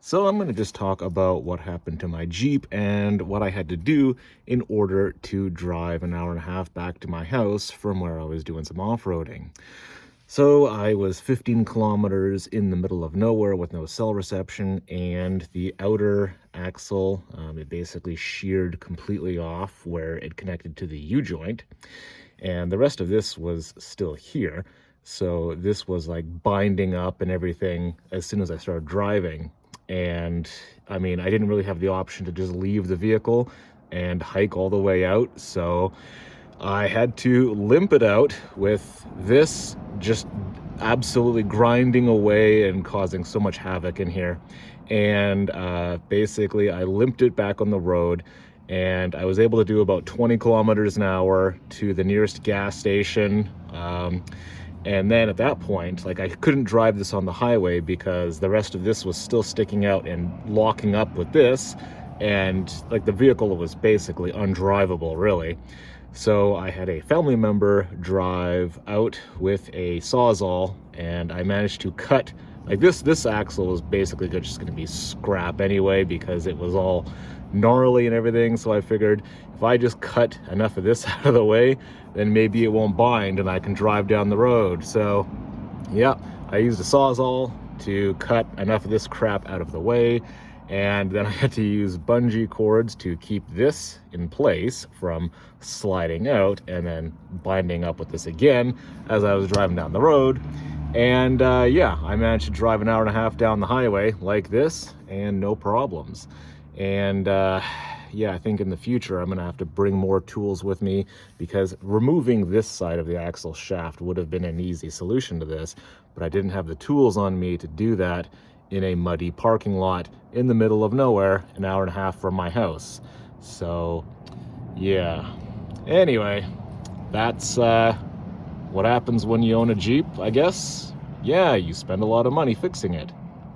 So I'm going to just talk about what happened to my Jeep and what I had to do in order to drive an hour and a half back to my house from where I was doing some off-roading. So I was 15 kilometers in the middle of nowhere with no cell reception, and the outer axle, it basically sheared completely off where it connected to the U-joint, and the rest of this was still here. So this was like binding up and everything as soon as I started driving. And I mean, I didn't really have the option to just leave the vehicle and hike all the way out. So I had to limp it out with this just absolutely grinding away and causing so much havoc in here. And basically, I limped it back on the road, and I was able to do about 20 kilometers an hour to the nearest gas station. And then at that point, like, I couldn't drive this on the highway because the rest of this was still sticking out and locking up with this. And like, the vehicle was basically undrivable, really. So I had a family member drive out with a Sawzall, and I managed to cut, like, this axle was basically just going to be scrap anyway because it was all gnarly and everything. So I figured if I just cut enough of this out of the way, then maybe it won't bind and I can drive down the road. So yeah, I used a Sawzall to cut enough of this crap out of the way. And then I had to use bungee cords to keep this in place from sliding out, and then binding up with this again as I was driving down the road. And yeah, I managed to drive an hour and a half down the highway like this and no problems. And yeah, I think in the future I'm gonna have to bring more tools with me, because removing this side of the axle shaft would have been an easy solution to this, but I didn't have the tools on me to do that in a muddy parking lot in the middle of nowhere, an hour and a half from my house. So yeah, anyway, that's what happens when you own a Jeep, I guess. Yeah, you spend a lot of money fixing it.